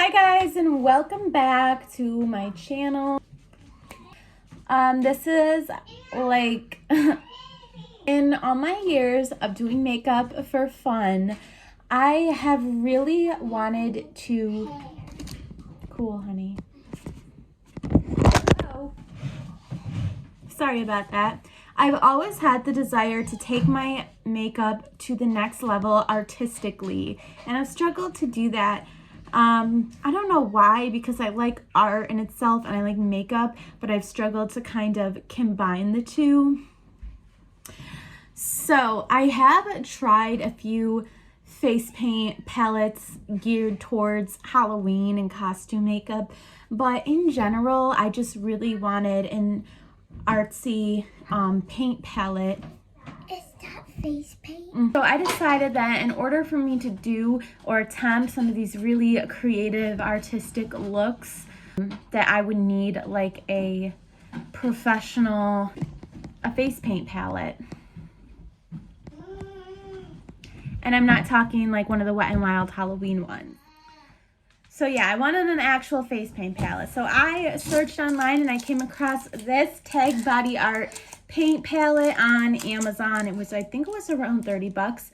Hi guys, and welcome back to my channel. This is like in all my years of doing makeup for fun, I have really wanted to cool honey. Oh. Sorry about that. I've always had the desire to take my makeup to the next level artistically, and I've struggled to do that. I don't know why, because I like art in itself and I like makeup, but I've struggled to kind of combine the two. So I have tried a few face paint palettes geared towards Halloween and costume makeup, but in general, I just really wanted an artsy paint palette. Is that face paint? So I decided that in order for me to do or attempt some of these really creative artistic looks, that I would need like a professional face paint palette. And I'm not talking like one of the Wet n Wild Halloween ones. So yeah, I wanted an actual face paint palette. So I searched online and I came across this Tag Body Art paint palette on Amazon. I think it was around 30 bucks.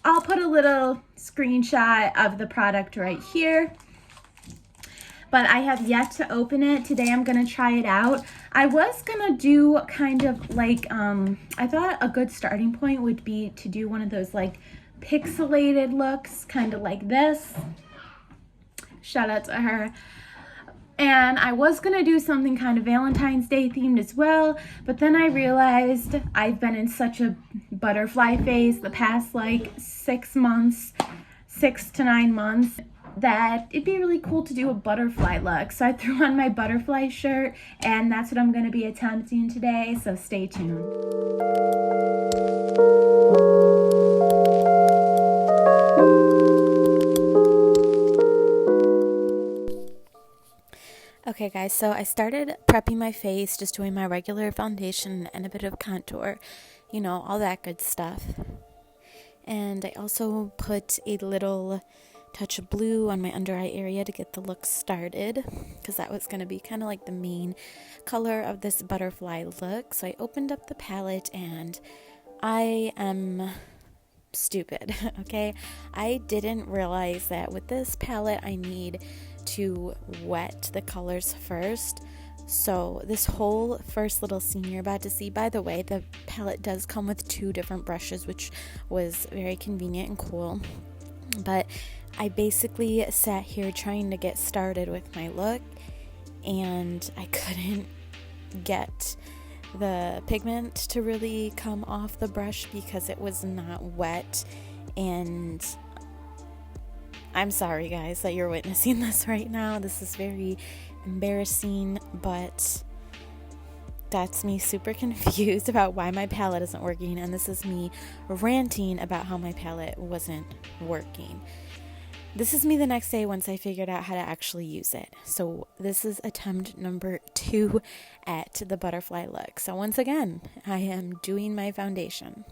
I'll put a little screenshot of the product right here. But I have yet to open it. Today I'm gonna try it out. I was gonna do kind of like, I thought a good starting point would be to do one of those like pixelated looks, kind of like this. Shout out to her. And I was gonna do something kind of Valentine's Day themed as well, but then I realized I've been in such a butterfly phase the past like 6 to 9 months, that it'd be really cool to do a butterfly look. So I threw on my butterfly shirt, and that's what I'm gonna be attempting today, so stay tuned. Okay guys, so I started prepping my face, just doing my regular foundation and a bit of contour, you know, all that good stuff. And I also put a little touch of blue on my under eye area to get the look started, because that was going to be kind of like the main color of this butterfly look. So I opened up the palette and I am stupid, okay? I didn't realize that with this palette I need to wet the colors first. So this whole first little scene you're about to see, by the way, the palette does come with 2 different brushes, which was very convenient and cool. But I basically sat here trying to get started with my look, and I couldn't get the pigment to really come off the brush because it was not wet. And I'm sorry guys that you're witnessing this right now. This is very embarrassing, but that's me super confused about why my palette isn't working, and this is me ranting about how my palette wasn't working. This is me the next day once I figured out how to actually use it. So this is attempt number 2 at the butterfly look. So once again, I am doing my foundation.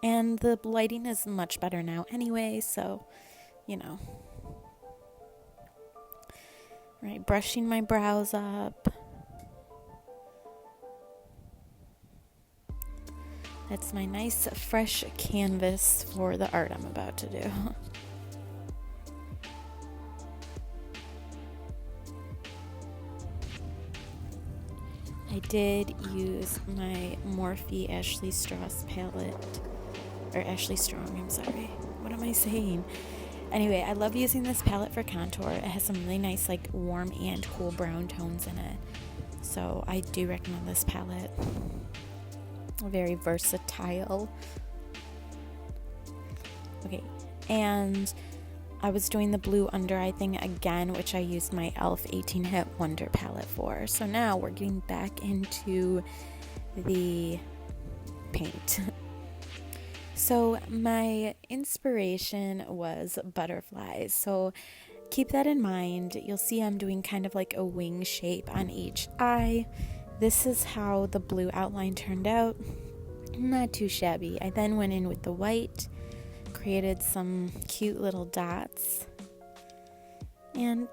And the lighting is much better now anyway, so, you know. Right, brushing my brows up. That's my nice fresh canvas for the art I'm about to do. I did use my Morphe Ashley Strauss palette. Or Ashley Strong, I'm sorry. What am I saying? Anyway, I love using this palette for contour. It has some really nice, like, warm and cool brown tones in it. So I do recommend this palette. Very versatile. Okay, and I was doing the blue under eye thing again, which I used my e.l.f. 18 Hit Wonder palette for. So now we're getting back into the paint. So my inspiration was butterflies. So keep that in mind. You'll see I'm doing kind of like a wing shape on each eye. This is how the blue outline turned out. Not too shabby. I then went in with the white, created some cute little dots and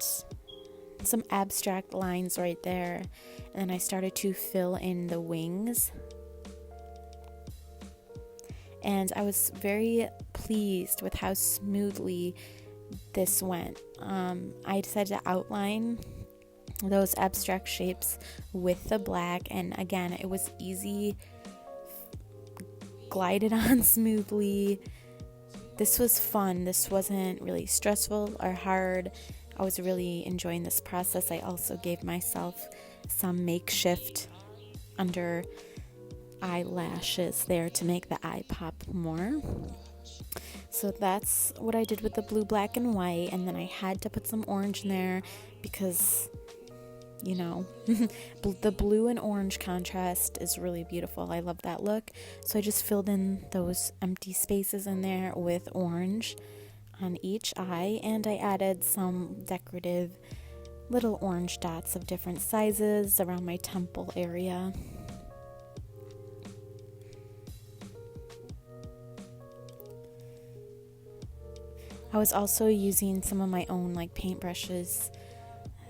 some abstract lines right there. And then I started to fill in the wings. And I was very pleased with how smoothly this went. I decided to outline those abstract shapes with the black, and again, it was easy, glided on smoothly. This was fun. This wasn't really stressful or hard. I was really enjoying this process. I also gave myself some makeshift under eyelashes there to make the eye pop more. So that's what I did with the blue, black, and white, and then I had to put some orange in there because, you know, the blue and orange contrast is really beautiful. I love that look. So I just filled in those empty spaces in there with orange on each eye, and I added some decorative little orange dots of different sizes around my temple area. I was also using some of my own paint brushes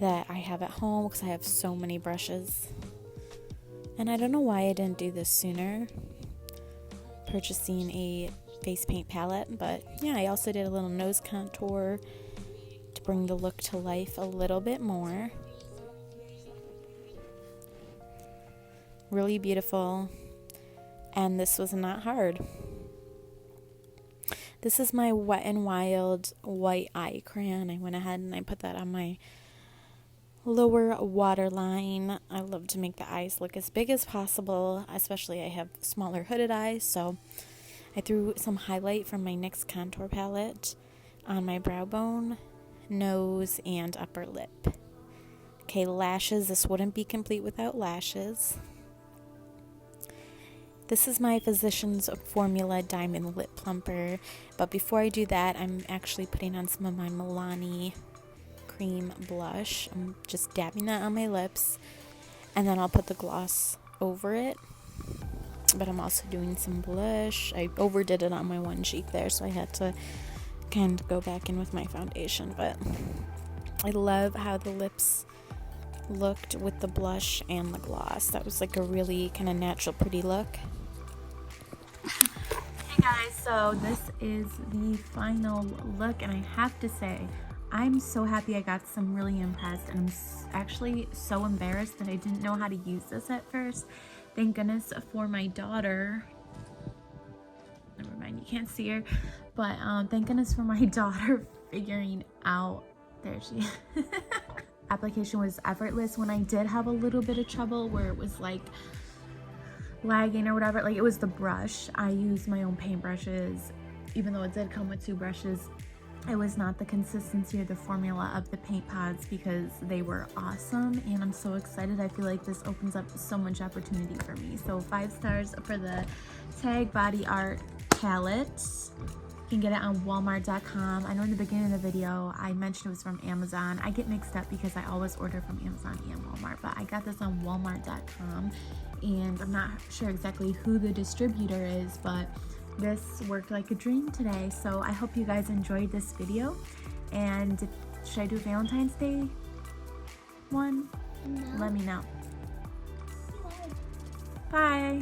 that I have at home because I have so many brushes. And I don't know why I didn't do this sooner, purchasing a face paint palette, but yeah, I also did a little nose contour to bring the look to life a little bit more. Really beautiful, and this was not hard. This is my Wet n Wild white eye crayon. I went ahead and I put that on my lower waterline. I love to make the eyes look as big as possible, especially I have smaller hooded eyes, so I threw some highlight from my NYX contour palette on my brow bone, nose, and upper lip. Okay, lashes. This wouldn't be complete without lashes. This is my Physicians Formula Diamond Lip Plumper, but before I do that, I'm actually putting on some of my Milani cream blush. I'm just dabbing that on my lips, and then I'll put the gloss over it, but I'm also doing some blush. I overdid it on my one cheek there, so I had to kind of go back in with my foundation, but I love how the lips looked with the blush and the gloss. That was a really kind of natural, pretty look. Hey guys, so this is the final look, and I have to say, I'm so happy. I got some really impressed, and I'm actually so embarrassed that I didn't know how to use this at first. Thank goodness for my daughter. Never mind, you can't see her, but thank goodness for my daughter figuring out. There she is. Application was effortless. When I did have a little bit of trouble where it was lagging or whatever, it was the brush. I used my own paint brushes, even though it did come with two brushes. It was not the consistency or the formula of the paint pods because they were awesome, and I'm so excited. I feel like this opens up so much opportunity for me. So 5 stars for the Tag Body Art palette. You can get it on Walmart.com. I know in the beginning of the video I mentioned it was from Amazon. I get mixed up because I always order from Amazon and Walmart, but I got this on Walmart.com, and I'm not sure exactly who the distributor is, but this worked like a dream today. So I hope you guys enjoyed this video, and should I do Valentine's Day one? No. Let me know. Bye.